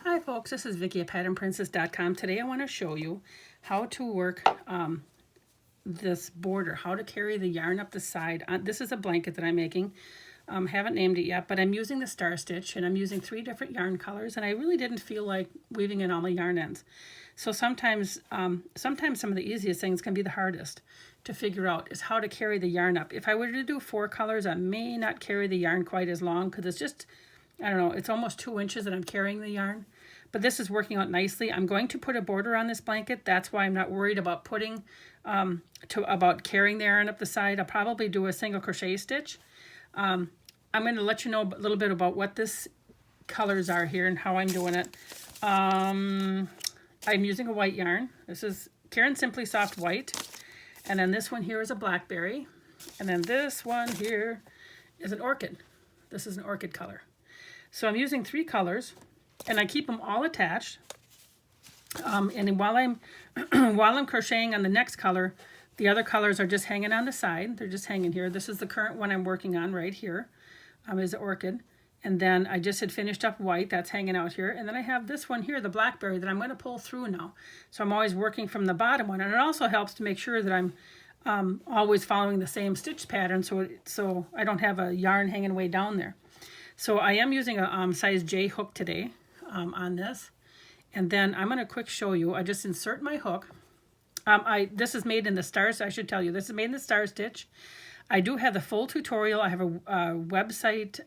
Hi folks, this is Vicky at patternprincess.com. Today I want to show you how to work this border, how to carry the yarn up the side. This is a blanket that I'm making. Haven't named it yet, but I'm using the star stitch and I'm using 3 different yarn colors, and I really didn't feel like weaving in all my yarn ends. So sometimes some of the easiest things can be the hardest to figure out, is how to carry the yarn up. If I were to do 4 colors, I may not carry the yarn quite as long because it's just, I don't know, it's almost 2 inches that I'm carrying the yarn. But this is working out nicely. I'm going to put a border on this blanket. That's why I'm not worried about putting, about carrying the yarn up the side. I'll probably do a single crochet stitch. I'm going to let you know a little bit about what this colors are here and how I'm doing it. I'm using a white yarn. This is Caron Simply Soft White. And then this one here is a blackberry. And then this one here is an orchid. This is an orchid color. So I'm using 3 colors. And I keep them all attached. And while I'm crocheting on the next color, the other colors are just hanging on the side. They're just hanging here. This is the current one I'm working on right here, is the orchid. And then I just had finished up white. That's hanging out here. And then I have this one here, the blackberry, that I'm going to pull through now. So I'm always working from the bottom one. And it also helps to make sure that I'm always following the same stitch pattern, so I don't have a yarn hanging way down there. So I am using a size J hook today. On this, and then I'm going to quick show you. I just insert my hook. This is made in the stars. I should tell you, this is made in the star stitch. I do have the full tutorial. I have a website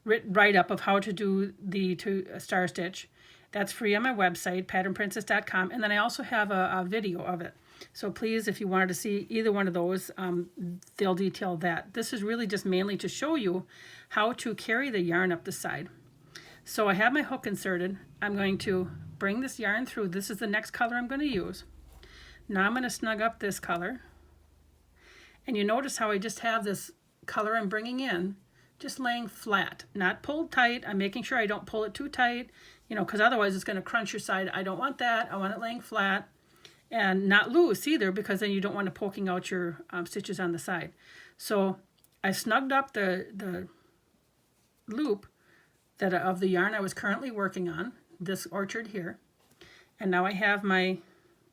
write-up of how to do the star stitch. That's free on my website, patternprincess.com, and then I also have a video of it. So please, if you wanted to see either one of those, they'll detail that. This is really just mainly to show you how to carry the yarn up the side. So I have my hook inserted. I'm going to bring this yarn through. This is the next color I'm going to use. Now I'm going to snug up this color. And you notice how I just have this color I'm bringing in, just laying flat, not pulled tight. I'm making sure I don't pull it too tight, because otherwise it's going to crunch your side. I don't want that. I want it laying flat and not loose either, because then you don't want it poking out your stitches on the side. So I snugged up the loop of the yarn I was currently working on, this orchard here. And now I have my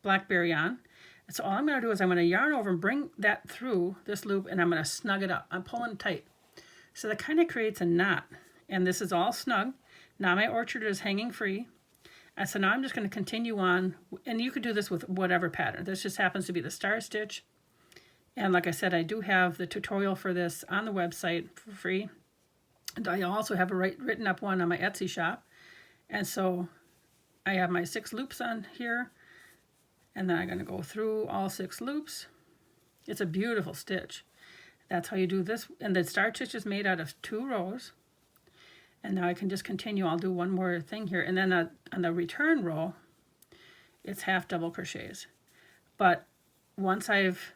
blackberry on. And so all I'm going to do is I'm going to yarn over and bring that through this loop, and I'm going to snug it up. I'm pulling tight. So that kind of creates a knot. And this is all snug. Now my orchard is hanging free. And so now I'm just going to continue on. And you could do this with whatever pattern. This just happens to be the star stitch. And like I said, I do have the tutorial for this on the website for free. And I also have a written up one on my Etsy shop. And so I have my 6 loops on here. And then I'm going to go through all 6 loops. It's a beautiful stitch. That's how you do this. And the star stitch is made out of 2 rows. And now I can just continue. I'll do one more thing here. And then on the return row, it's half double crochets. But once I've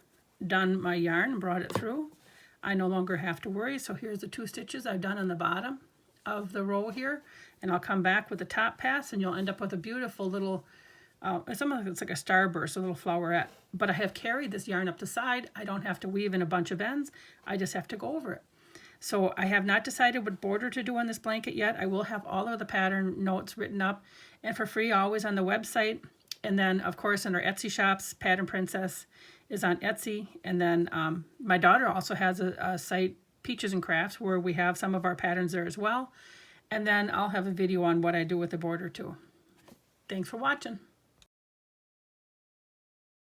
done my yarn and brought it through, I no longer have to worry. So here's the 2 stitches I've done on the bottom of the row here, and I'll come back with the top pass, and you'll end up with a beautiful little, it's like a starburst, a little flowerette. But I have carried this yarn up the side. I don't have to weave in a bunch of ends. I just have to go over it. So I have not decided what border to do on this blanket yet. I will have all of the pattern notes written up and for free always on the website. And then, of course, in our Etsy shops, Pattern Princess is on Etsy. And then my daughter also has a site, Peaches and Crafts, where we have some of our patterns there as well. And then I'll have a video on what I do with the border too. Thanks for watching.